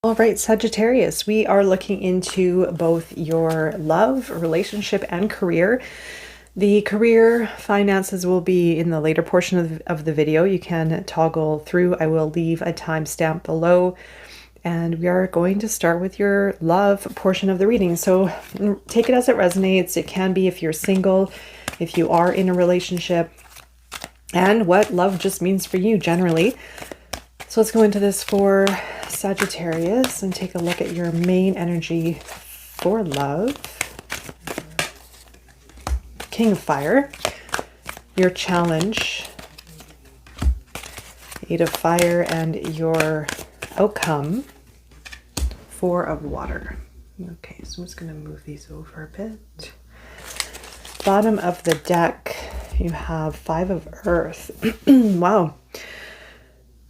All right, Sagittarius, we are looking into both your love, relationship, and career. The career finances will be in the later portion of the video. You can toggle through. I will leave a timestamp below. And we are going to start with your love portion of the reading. So take it as it resonates. It can be if you're single, if you are in a relationship, and what love just means for you generally. So let's go into this for Sagittarius and take a look at your main energy for love. King of Fire, your challenge, Eight of Fire, and your outcome, Four of Water. Okay, so I'm just going to move these over a bit. Bottom of the deck, you have Five of Earth. Wow.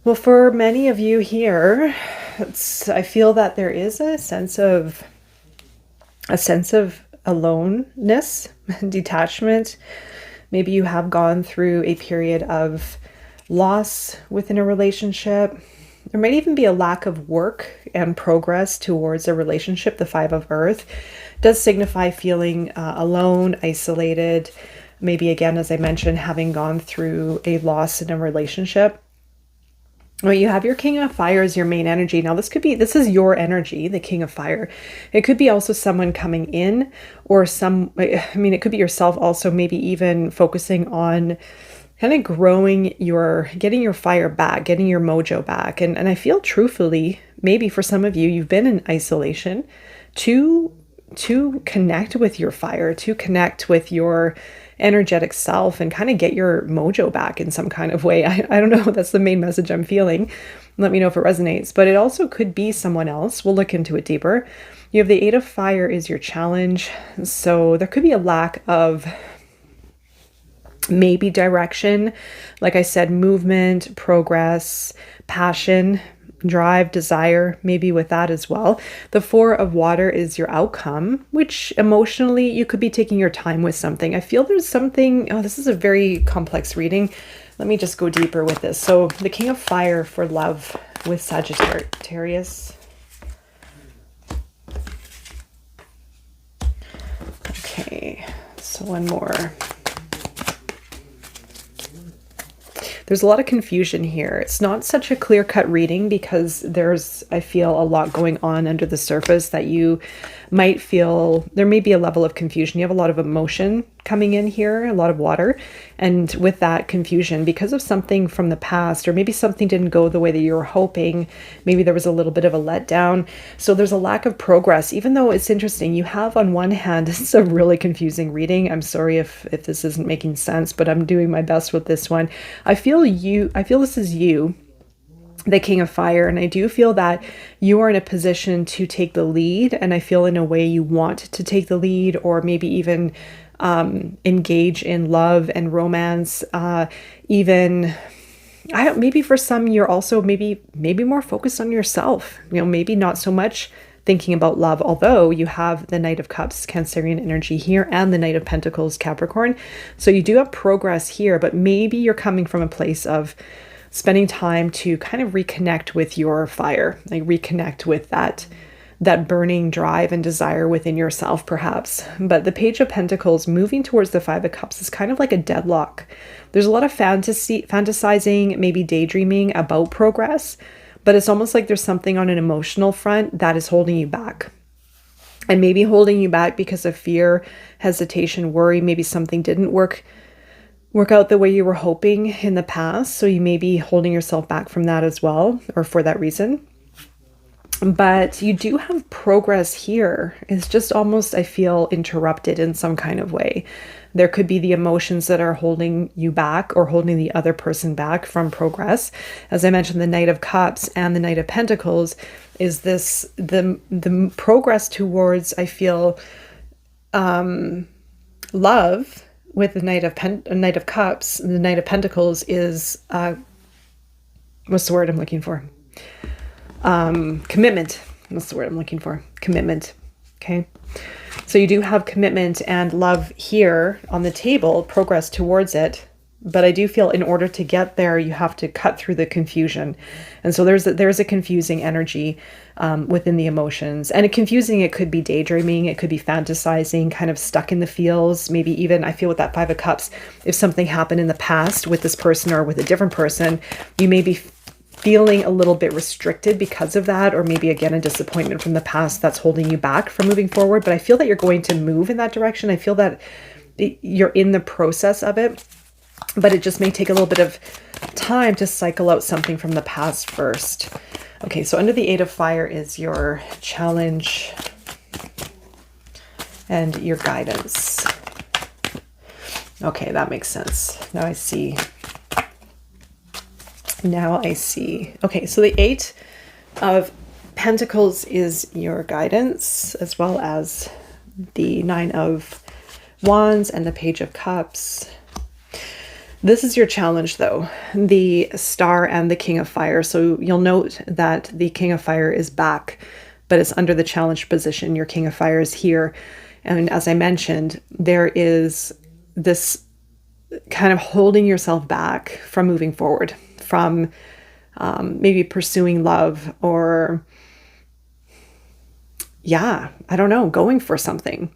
Well, for many of you here, I feel that there is a sense of aloneness, detachment. Maybe you have gone through a period of loss within a relationship. There might even be a lack of work and progress towards a relationship. The Five of Earth does signify feeling alone, isolated. Maybe, again, as I mentioned, having gone through a loss in a relationship. Well, you have your King of Fire as your main energy. Now, this is your energy, the King of Fire. It could be also someone coming in, or it could be yourself also, maybe even focusing on kind of getting your fire back, getting your mojo back. And I feel truthfully, maybe for some of you, you've been in isolation to connect with your fire, to connect with your energetic self and kind of get your mojo back in some kind of way. I don't know. That's the main message I'm feeling. Let me know if it resonates, but it also could be someone else. We'll look into it deeper. You have the Eight of Fire is your challenge. So there could be a lack of maybe direction. Like I said, movement, progress, passion, drive, desire, maybe with that as well. The Four of Water is your outcome, which emotionally you could be taking your time with something. I feel there's something, this is a very complex reading. Let me just go deeper with this. So the King of Fire for love with Sagittarius. Okay, so one more. There's a lot of confusion here. It's not such a clear-cut reading because I feel a lot going on under the surface that you might feel, there may be a level of confusion. You have a lot of emotion coming in here, a lot of water. And with that confusion, because of something from the past, or maybe something didn't go the way that you were hoping, maybe there was a little bit of a letdown. So there's a lack of progress, even though it's interesting. You have on one hand, this is a really confusing reading. I'm sorry if this isn't making sense, but I'm doing my best with this one. I feel this is you, the King of Fire, and I do feel that you are in a position to take the lead, and I feel in a way you want to take the lead, or maybe even engage in love and romance. Maybe for some you're also maybe more focused on yourself, maybe not so much thinking about love, although you have the Knight of Cups, Cancerian energy here, and the Knight of Pentacles, Capricorn. So you do have progress here, but maybe you're coming from a place of spending time to kind of reconnect with your fire, like reconnect with that burning drive and desire within yourself, perhaps. But the Page of Pentacles moving towards the Five of Cups is kind of like a deadlock. There's a lot of fantasizing, maybe daydreaming about progress, but it's almost like there's something on an emotional front that is holding you back. And maybe holding you back because of fear, hesitation, worry. Maybe something didn't work out the way you were hoping in the past. So you may be holding yourself back from that as well, or for that reason. But you do have progress here. It's just almost, I feel, interrupted in some kind of way. There could be the emotions that are holding you back or holding the other person back from progress. As I mentioned, the Knight of Cups and the Knight of Pentacles is the progress towards, I feel, love with the Knight of Cups. The Knight of Pentacles is, what's the word I'm looking for? Commitment. That's the word I'm looking for. Commitment. Okay. So you do have commitment and love here on the table, progress towards it. But I do feel in order to get there, you have to cut through the confusion. And so there's a confusing energy within the emotions. And confusing, it could be daydreaming, it could be fantasizing, kind of stuck in the feels. Maybe even, I feel with that Five of Cups, if something happened in the past with this person or with a different person, you may be feeling a little bit restricted because of that, or maybe again a disappointment from the past that's holding you back from moving forward. But I feel that you're going to move in that direction. I feel that you're in the process of it, but it just may take a little bit of time to cycle out something from the past first. Okay, so under the Eight of Fire is your challenge and your guidance. Okay, that makes sense. Now I see. Okay, so the Eight of Pentacles is your guidance, as well as the Nine of Wands and the Page of Cups. This is your challenge, though, the Star and the King of Fire. So you'll note that the King of Fire is back, but it's under the challenge position. Your King of Fire is here. And as I mentioned, there is this kind of holding yourself back from moving forward, from maybe pursuing love, or, yeah, I don't know, going for something.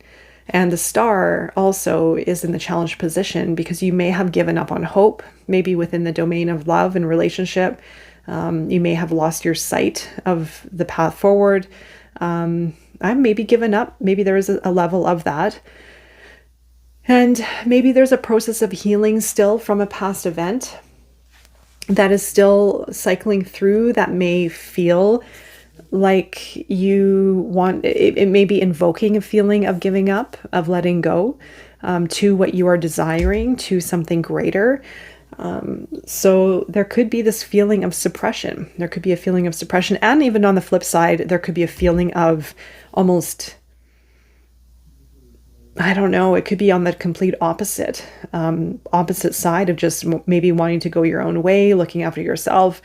And the Star also is in the challenge position because you may have given up on hope, maybe within the domain of love and relationship. You may have lost your sight of the path forward. I've maybe given up. Maybe there is a level of that. And maybe there's a process of healing still from a past event that is still cycling through, that may feel like you want, it may be invoking a feeling of giving up, of letting go, to what you are desiring, to something greater. So there could be this feeling of suppression. There could be a feeling of suppression. And even on the flip side, there could be a feeling of almost, I don't know, it could be on the complete opposite side of just maybe wanting to go your own way, looking after yourself.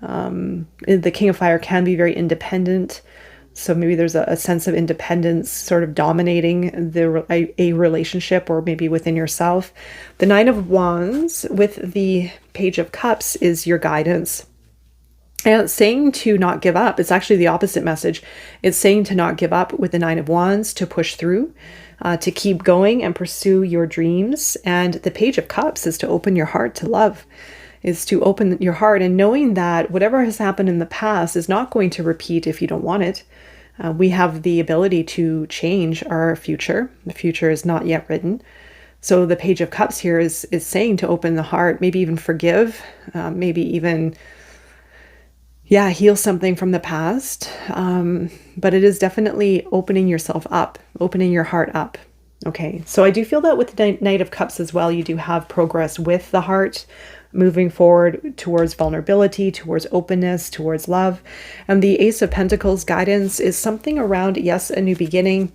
The King of Fire can be very independent. So maybe there's a sense of independence sort of dominating a relationship, or maybe within yourself. The Nine of Wands with the Page of Cups is your guidance. And it's saying to not give up. It's actually the opposite message. It's saying to not give up with the Nine of Wands, to push through, to keep going and pursue your dreams. And the Page of Cups is to open your heart to love, is to open your heart, and knowing that whatever has happened in the past is not going to repeat if you don't want it. We have the ability to change our future. The future is not yet written. So the Page of Cups here is saying to open the heart, maybe even forgive, maybe even, heal something from the past. But it is definitely opening yourself up, opening your heart up. Okay, so I do feel that with the Knight of Cups as well, you do have progress with the heart, moving forward towards vulnerability, towards openness, towards love. And the Ace of Pentacles guidance is something around, yes, a new beginning,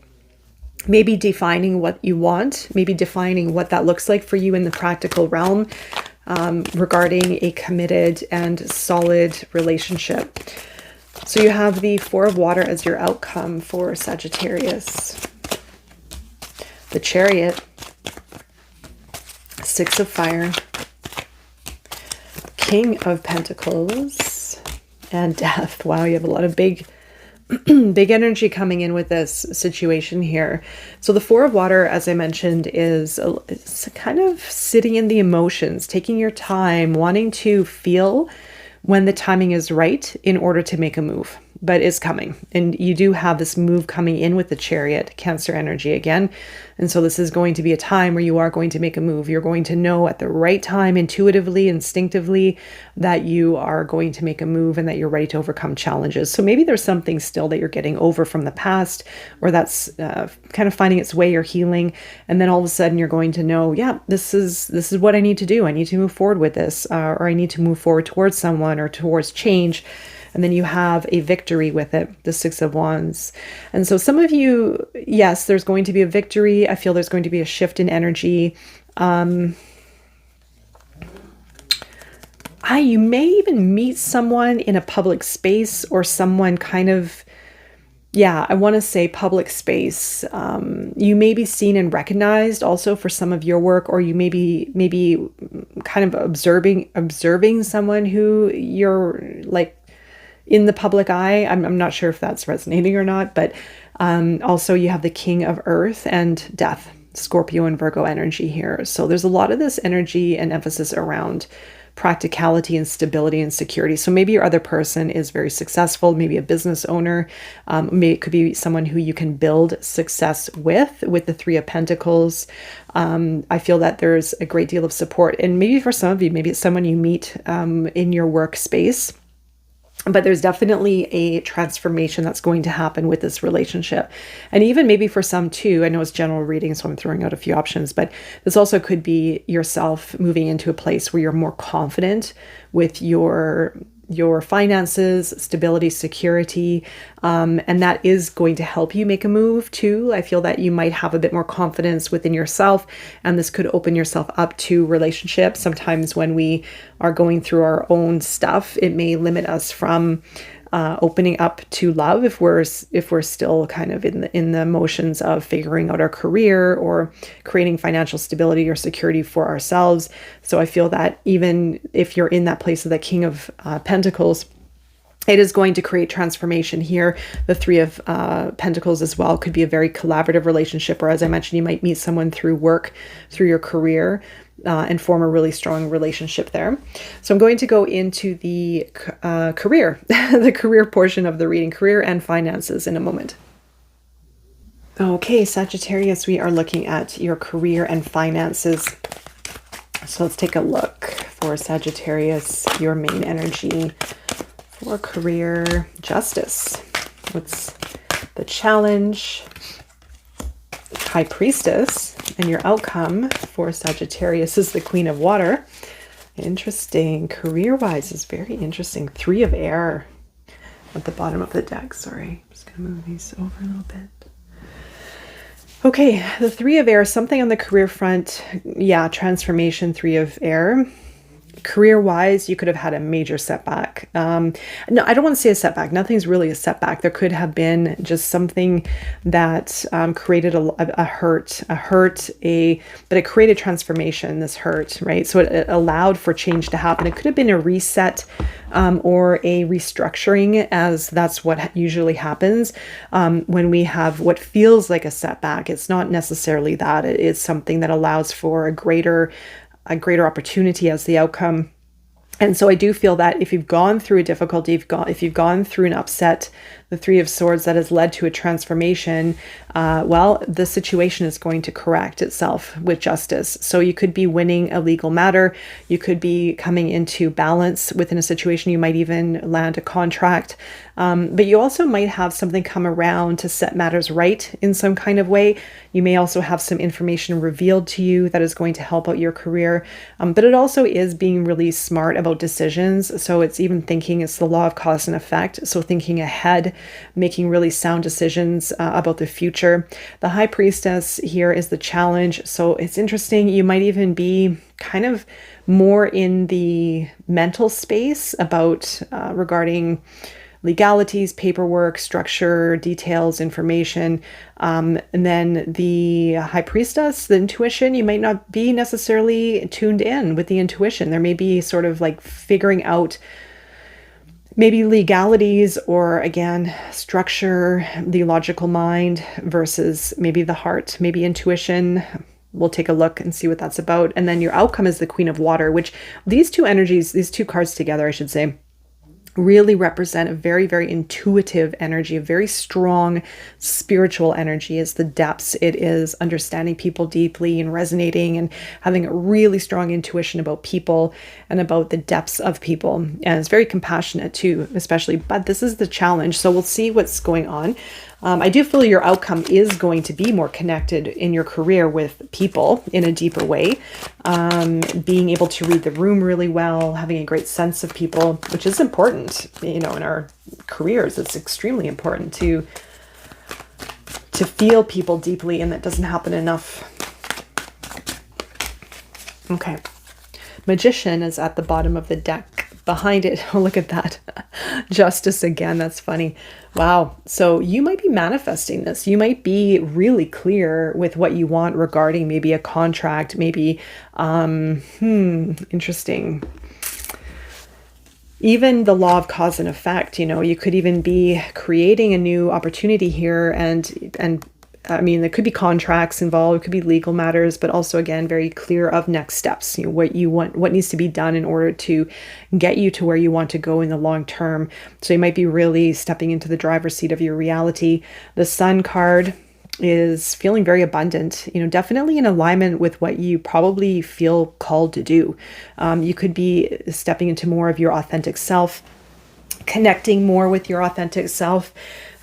maybe defining what you want, maybe defining what that looks like for you in the practical realm, regarding a committed and solid relationship. So you have the Four of Water as your outcome for Sagittarius, the Chariot, Six of Fire, King of Pentacles, and Death. Wow, you have a lot of big energy coming in with this situation here. So the Four of Water, as I mentioned, is it's kind of sitting in the emotions, taking your time, wanting to feel when the timing is right in order to make a move, but it's coming. And you do have this move coming in with the Chariot, Cancer energy again. And so this is going to be a time where you are going to make a move. You're going to know at the right time, intuitively, instinctively, that you are going to make a move and that you're ready to overcome challenges. So maybe there's something still that you're getting over from the past, or that's kind of finding its way or healing. And then all of a sudden you're going to know, yeah, this is what I need to do. I need to move forward with this, or I need to move forward towards someone or towards change. And then you have a victory with it, the Six of Wands. And so some of you, yes, there's going to be a victory. I feel there's going to be a shift in energy. You may even meet someone in a public space, or someone kind of yeah, I want to say public space. You may be seen and recognized also for some of your work, or you may be maybe kind of observing someone who you're like in the public eye. I'm not sure if that's resonating or not, but also you have the King of Earth and Death, Scorpio and Virgo energy here. So there's a lot of this energy and emphasis around practicality and stability and security. So maybe your other person is very successful, maybe a business owner. Maybe it could be someone who you can build success with the Three of Pentacles. I feel that there's a great deal of support. And maybe for some of you, maybe it's someone you meet in your workspace. But there's definitely a transformation that's going to happen with this relationship. And even maybe for some too, I know it's general reading, so I'm throwing out a few options, but this also could be yourself moving into a place where you're more confident with your finances, stability, security, and that is going to help you make a move too. I feel that you might have a bit more confidence within yourself, and this could open yourself up to relationships. Sometimes when we are going through our own stuff, it may limit us from opening up to love if we're still kind of in the motions of figuring out our career or creating financial stability or security for ourselves. So I feel that even if you're in that place of the King of Pentacles, it is going to create transformation here. The Three of Pentacles as well could be a very collaborative relationship, or as I mentioned, you might meet someone through work, through your career, and form a really strong relationship there. So I'm going to go into the career, the career portion of the reading, career and finances in a moment. Okay, Sagittarius, we are looking at your career and finances. So let's take a look for Sagittarius, your main energy for career, justice. What's the challenge? High Priestess, and your outcome for Sagittarius is the Queen of Water. Interesting. Career-wise is very interesting. Three of Air at the bottom of the deck. Sorry, I'm just going to move these over a little bit. Okay, the Three of Air, something on the career front. Yeah, transformation, Three of Air. Career-wise, you could have had a major setback. No, I don't want to say a setback. Nothing's really a setback. There could have been just something that created a hurt, but it created transformation, this hurt, right? So it allowed for change to happen. It could have been a reset or a restructuring, as that's what usually happens when we have what feels like a setback. It's not necessarily that. It is something that allows for a greater opportunity as the outcome. And so I do feel that if you've gone through a difficulty, if you've gone through an upset, the Three of Swords that has led to a transformation, well, the situation is going to correct itself with justice. So you could be winning a legal matter. You could be coming into balance within a situation. You might even land a contract. But you also might have something come around to set matters right in some kind of way. You may also have some information revealed to you that is going to help out your career. But it also is being really smart about decisions. So it's even thinking, it's the law of cause and effect. So thinking ahead, making really sound decisions about the future. The High Priestess here is the challenge. So it's interesting. You might even be kind of more in the mental space about regarding legalities, paperwork, structure, details, information. And then the High Priestess, the intuition, you might not be necessarily tuned in with the intuition. There may be sort of like figuring out maybe legalities or, again, structure, the logical mind versus maybe the heart, maybe intuition. We'll take a look and see what that's about. And then your outcome is the Queen of Water, which these two energies, these two cards together, I should say, really represent a very, very intuitive energy, a very strong spiritual energy. Is the depths. It is understanding people deeply and resonating and having a really strong intuition about people and about the depths of people. And it's very compassionate too, especially, but this is the challenge. So we'll see what's going on. I do feel your outcome is going to be more connected in your career with people in a deeper way. Being able to read the room really well, having a great sense of people, which is important, you know, in our careers. It's extremely important to feel people deeply, and that doesn't happen enough. Okay. Magician is at the bottom of the deck. behind it. Oh, look at that. Justice again. That's funny. Wow. So you might be manifesting this. You might be really clear with what you want regarding maybe a contract, maybe, interesting. Even the law of cause and effect, you could even be creating a new opportunity here, and I mean, there could be contracts involved, it could be legal matters, but also, again, very clear of next steps, what you want, what needs to be done in order to get you to where you want to go in the long term. So you might be really stepping into the driver's seat of your reality. The Sun card is feeling very abundant, definitely in alignment with what you probably feel called to do. You could be stepping into more of your authentic self, connecting more with your authentic self,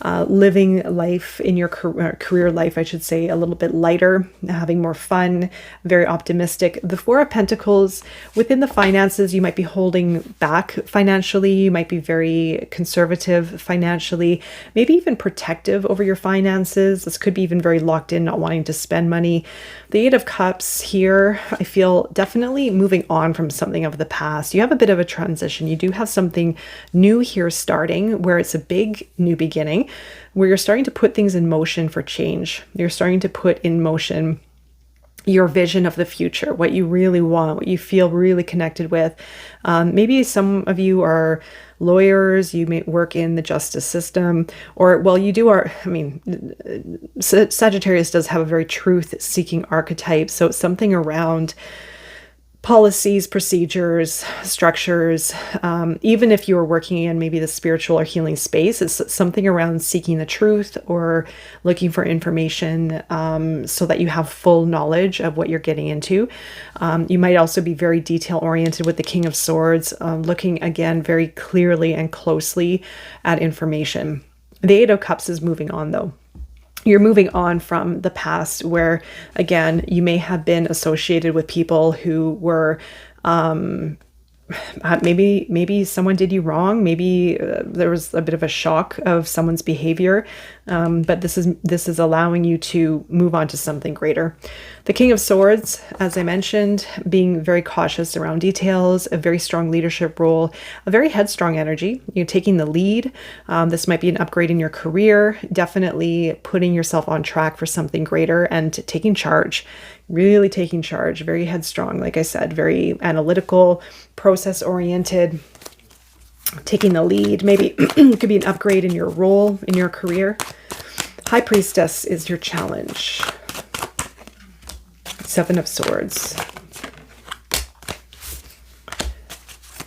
living life in your career life, I should say, a little bit lighter, having more fun, very optimistic. The Four of Pentacles, within the finances, you might be holding back financially. You might be very conservative financially, maybe even protective over your finances. This could be even very locked in, not wanting to spend money. The Eight of Cups here, I feel definitely moving on from something of the past. You have a bit of a transition. You do have something new here starting, where it's a big new beginning, where you're starting to put things in motion for change. You're starting to put in motion your vision of the future, what you really want, what you feel really connected with. Maybe some of you are lawyers, you may work in the justice system, or, well, Sagittarius does have a very truth-seeking archetype, so it's something around policies, procedures, structures. Even if you are working in maybe the spiritual or healing space, it's something around seeking the truth or looking for information, so that you have full knowledge of what you're getting into. You might also be very detail oriented with the King of Swords, looking again very clearly and closely at information. The Eight of Cups is moving on, though. You're moving on from the past, where, again, you may have been associated with people who were, maybe someone did you wrong. Maybe there was a bit of a shock of someone's behavior. But this is allowing you to move on to something greater. The King of Swords, as I mentioned, being very cautious around details, a very strong leadership role, a very headstrong energy. You're taking the lead. This might be an upgrade in your career, definitely putting yourself on track for something greater and taking charge, really taking charge, very headstrong. Like I said, very analytical, process oriented, taking the lead. Maybe it could be an upgrade in your role, in your career. High Priestess is your challenge. Seven of Swords.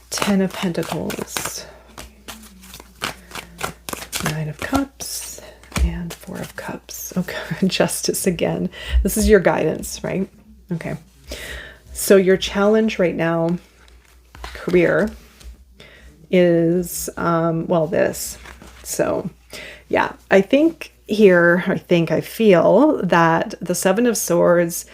Ten of Pentacles. Nine of Cups. And Four of Cups. Okay, Justice again. This is your guidance, right? Okay. So your challenge right now, career, is, this. So yeah, I feel that the Seven of Swords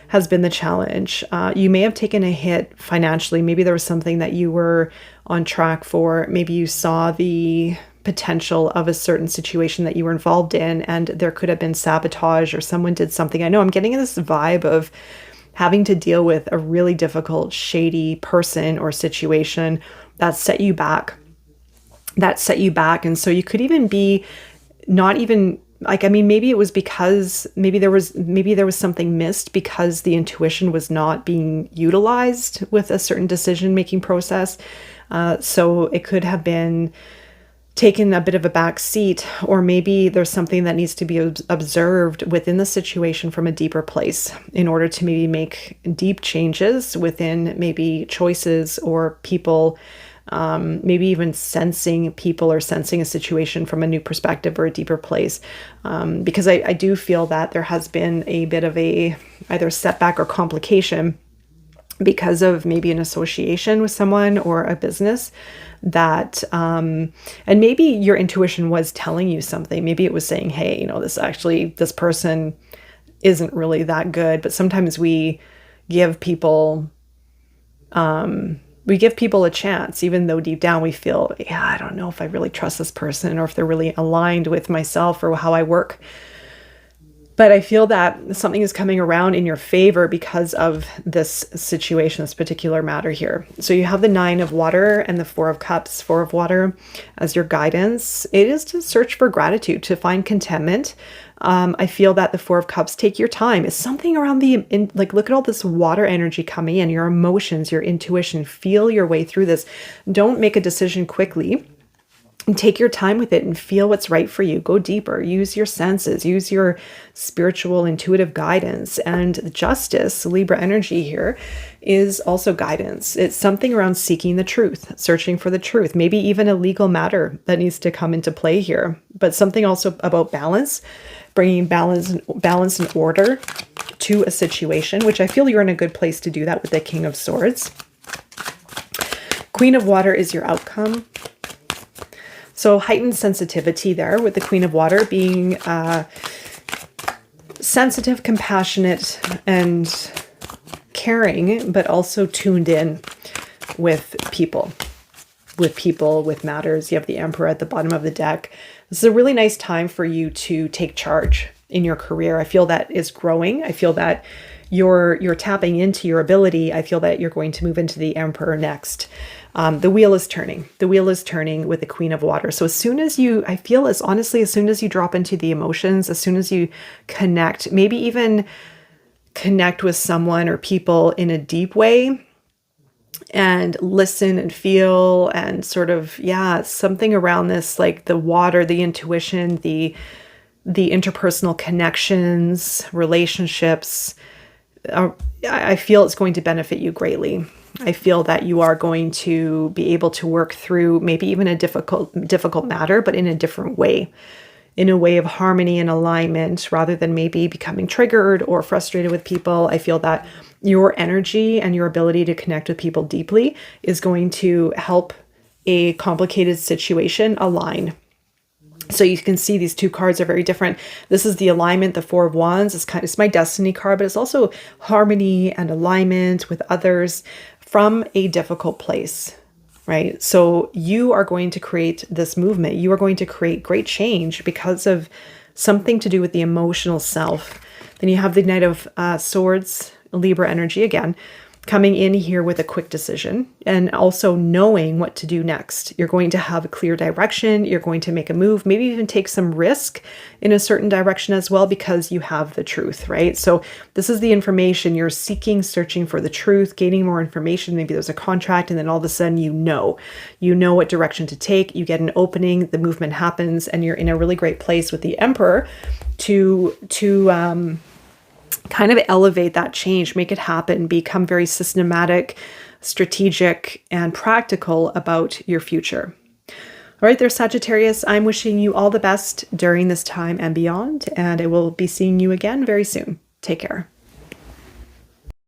has been the challenge. You may have taken a hit financially. Maybe there was something that you were on track for. Maybe you saw the potential of a certain situation that you were involved in, and there could have been sabotage or someone did something. I know I'm getting this vibe of having to deal with a really difficult, shady person or situation that set you back. And so you could even be not even maybe it was because maybe there was something missed because the intuition was not being utilized with a certain decision-making process. So it could have been taken a bit of a back seat, or maybe there's something that needs to be observed within the situation from a deeper place in order to maybe make deep changes within maybe choices or people, maybe even sensing people or sensing a situation from a new perspective or a deeper place. Because I do feel that there has been a bit of a either setback or complication because of maybe an association with someone or a business that, and maybe your intuition was telling you something. Maybe it was saying, hey, this person isn't really that good. But sometimes we give people a chance, even though deep down we feel, I don't know if I really trust this person or if they're really aligned with myself or how I work. But I feel that something is coming around in your favor because of this situation, this particular matter here. So you have the 9 of water and the 4 of cups, 4 of water as your guidance. It is to search for gratitude, to find contentment. I feel that the 4 of cups, take your time. It's something around like, look at all this water energy coming in, your emotions, your intuition, feel your way through this. Don't make a decision quickly. And take your time with it and feel what's right for you. Go deeper, use your senses, use your spiritual, intuitive guidance. And justice, Libra energy here, is also guidance. It's something around seeking the truth, searching for the truth, maybe even a legal matter that needs to come into play here, but something also about balance, bringing balance and order to a situation, which I feel you're in a good place to do that with the King of Swords. Queen of Water is your outcome. So heightened sensitivity there with the Queen of Water, being sensitive, compassionate, and caring, but also tuned in with people, with matters. You have the Emperor at the bottom of the deck. This is a really nice time for you to take charge in your career. I feel that is growing. I feel that you're tapping into your ability. I feel that you're going to move into the Emperor next. The wheel is turning. The wheel is turning with the Queen of Water. So as soon as you, I feel as honestly, as soon as you drop into the emotions, as soon as you connect, maybe even connect with someone or people in a deep way and listen and feel and sort of, yeah, something around this, like the water, the intuition, the interpersonal connections, relationships, I feel it's going to benefit you greatly. I feel that you are going to be able to work through maybe even a difficult matter, but in a different way, in a way of harmony and alignment, rather than maybe becoming triggered or frustrated with people. I feel that your energy and your ability to connect with people deeply is going to help a complicated situation align. So you can see these two cards are very different. This is the alignment, the 4 of Wands. It's my destiny card, but it's also harmony and alignment with others from a difficult place, right? So you are going to create this movement. You are going to create great change because of something to do with the emotional self. Then you have the Knight of Swords, Libra energy again, coming in here with a quick decision and also knowing what to do next. You're going to have a clear direction. You're going to make a move, maybe even take some risk in a certain direction as well, because you have the truth, right? So this is the information you're seeking, searching for the truth, gaining more information. Maybe there's a contract and then all of a sudden you know what direction to take. You get an opening, the movement happens, and you're in a really great place with the Emperor to kind of elevate that change, make it happen, become very systematic, strategic, and practical about your future. All right, there, Sagittarius, I'm wishing you all the best during this time and beyond, and I will be seeing you again very soon. Take care.